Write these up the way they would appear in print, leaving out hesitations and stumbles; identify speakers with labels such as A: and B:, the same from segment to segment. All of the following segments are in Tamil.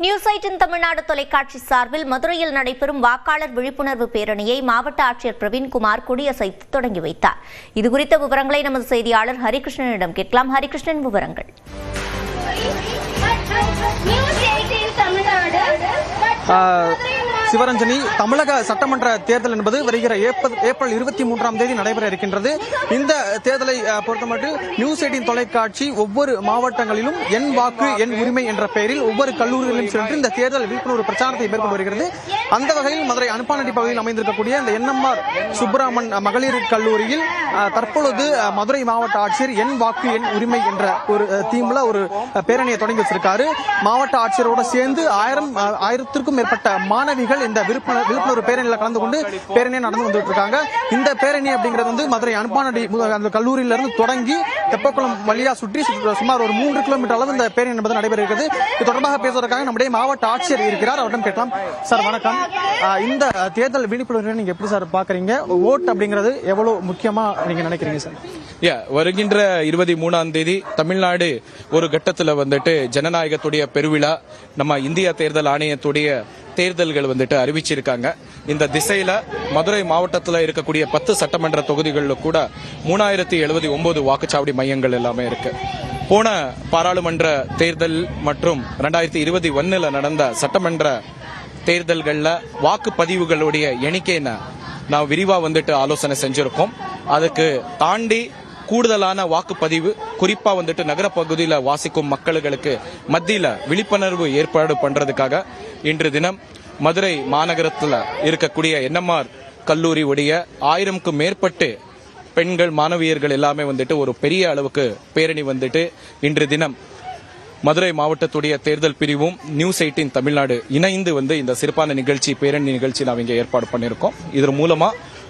A: நியூஸ் 18 தமிழ்நாடு தொலைக்காட்சி சார்பில் மதுரையில் நடைபெறும் வாக்காளர் விழிப்புணர்வு பேரணியை மாவட்ட ஆட்சியர் பிரவீன்குமார் கொடியசைத்து தொடங்கி வைத்தார். இதுகுறித்த விவரங்களை நமது செய்தியாளர் ஹரிகிருஷ்ணனிடம் கேட்கலாம். ஹரிகிருஷ்ணன், விவரங்கள்.
B: சிவரஞ்சனி, தமிழக சட்டமன்ற தேர்தல் என்பது வருகிற ஏப்ரல் 23ஆம் தேதி நடைபெற இருக்கின்றது. இந்த தேர்தலை பொறுத்தமட்டில் நியூஸ் 18 தொலைக்காட்சி ஒவ்வொரு மாவட்டங்களிலும் என் வாக்கு என் உரிமை என்ற பெயரில் ஒவ்வொரு கல்லூரிகளிலும் சென்று இந்த தேர்தல் விழிப்புணர்வு பிரச்சாரத்தை மேற்கொண்டு வருகிறது. அந்த வகையில் மதுரை அனுப்பானடி பகுதியில் அமைந்திருக்கக்கூடிய இந்த NMR சுப்பராமன் மகளிர் கல்லூரியில் தற்பொழுது மதுரை மாவட்ட ஆட்சியர் என் வாக்கு என் உரிமை என்ற ஒரு தீம்ல ஒரு பேரணியை தொடங்கி வச்சிருக்காரு. மாவட்ட ஆட்சியரோட சேர்ந்து ஆயிரத்திற்கும் மேற்பட்ட மாணவிகள் இந்த விழிப்புணர்வு பேரணியில் கலந்து கொண்டு பேரணியை நடந்து வந்துட்டு இருக்காங்க. இந்த பேரணி அப்படிங்கிறது வந்து மதுரை அனுப்பானடி அந்த கல்லூரியிலிருந்து தொடங்கி தெப்பக்குளம் வழியா சுற்றி சுமார் ஒரு 3 கிலோமீட்டர் அளவு இந்த பேரணி என்பது நடைபெற இருக்கிறது. இது தொடர்பாக பேசுவதற்காக நம்முடைய மாவட்ட ஆட்சியர் இருக்கிறார். அவரிடம் கேட்கலாம். சார், வணக்கம். இந்த தேர்தல் விழிப்புணர்வு நீங்க எப்படி சார் பாக்குறீங்க? ஓட் அப்படிங்கிறது எவ்வளவு முக்கியமா நீங்க நினைக்கிறீங்க சார்?
C: வருகின்ற 23ஆம் தேதி தமிழ்நாடு ஒரு கட்டத்துல வந்துட்டு ஜனநாயகத்துடைய பெருவிழா, நம்ம இந்திய தேர்தல் ஆணையத்துடைய தேர்தல்கள் வந்துட்டு அறிவிச்சிருக்காங்க. இந்த திசையில மதுரை மாவட்டத்தில் இருக்கக்கூடிய 10 சட்டமன்ற தொகுதிகளில் கூட 3079 வாக்குச்சாவடி மையங்கள் எல்லாமே இருக்கு. போன பாராளுமன்ற தேர்தல் மற்றும் 2021 நடந்த சட்டமன்ற தேர்தல்களில் வாக்குப்பதிவுகளுடைய எண்ணிக்கையை நான் விரிவா வந்துட்டு ஆலோசனை செஞ்சிருக்கோம். அதுக்கு தாண்டி கூடுதலான வாக்குப்பதிவு, குறிப்பா வந்துட்டு நகர பகுதியில் வாசிக்கும் மக்களுக்கு மத்தியில விழிப்புணர்வு ஏற்பாடு பண்றதுக்காக இன்று தினம் மதுரை மாநகரத்தில் இருக்கக்கூடிய NMR கல்லூரி உடைய 1000க்கும் மேற்பட்டு பெண்கள் மாணவியர்கள் எல்லாமே வந்துட்டு ஒரு பெரிய அளவுக்கு பேரணி வந்துட்டு இன்று தினம் மதுரை மாவட்டத்துடைய தேர்தல் பிரிவும் நியூஸ் 18 தமிழ்நாடு இணைந்து இந்த சிறப்பான நிகழ்ச்சி, பேரணி நிகழ்ச்சி நாம் இங்கே ஏற்பாடு பண்ணியிருக்கோம். இதன் மூலமா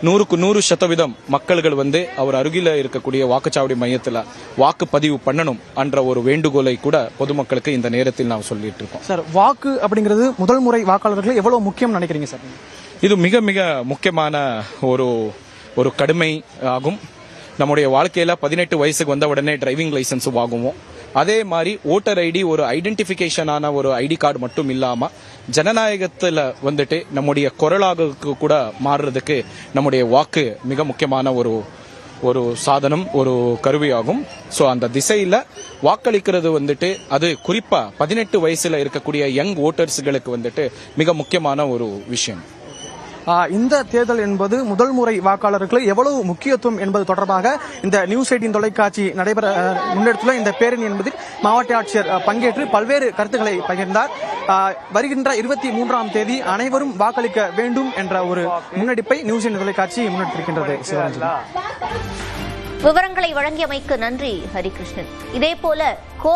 C: 100க்கு 100% மக்கள்கள் அவர் அருகில இருக்கக்கூடிய வாக்குச்சாவடி மையத்தில் வாக்குப்பதிவு பண்ணணும் என்ற ஒரு வேண்டுகோளை கூட பொதுமக்களுக்கு இந்த நேரத்தில் நாம் சொல்லிட்டு இருக்கோம்.
B: சார், வாக்கு அப்படிங்கிறது முதல் முறை வாக்காளர்கள் எவ்வளவு முக்கியம் நினைக்கிறீங்க சார்?
C: இது மிக மிக முக்கியமான ஒரு கடுமை ஆகும். நம்முடைய வாழ்க்கையில 18 வயசுக்கு வந்த உடனே டிரைவிங் லைசன்ஸ் வாங்குவோம். அதே மாதிரி ஓட்டர் ஐடி ஒரு ஐடென்டிபிகேஷனான ஒரு ஐடி கார்டு மட்டும் இல்லாம ஜனநாயகத்துல வந்துட்டு நம்முடைய குரலாக கூட மாறுறதுக்கு நம்முடைய வாக்கு மிக முக்கியமான ஒரு சாதனம், ஒரு கருவியாகும். சோ அந்த திசையில வாக்களிக்கிறது வந்துட்டு அது குறிப்பா 18 வயசுல இருக்கக்கூடிய யங் ஓட்டர்ஸ்களுக்கு மிக முக்கியமான ஒரு விஷயம்.
B: இந்த தேர்தல் என்பது முதல் முறை வாக்காளர்களுக்கு எவ்வளவு முக்கியத்துவம் என்பது தொடர்பாக இந்த நியூஸ் 18 தொலைக்காட்சி நடைபெற முன்னெடுத்துள்ள இந்த பேரணி என்பதில் மாவட்ட ஆட்சியர் பங்கேற்று பல்வேறு கருத்துக்களை பகிர்ந்தார். வருகின்ற 23ஆம் தேதி அனைவரும் வாக்களிக்க வேண்டும் என்ற ஒரு முன்னெடுப்பை நியூஸ் 18 தொலைக்காட்சி முன்னெடுத்திருக்கின்றது.
A: விவரங்களை வழங்கியமைக்கு நன்றி ஹரிகிருஷ்ணன். இதேபோல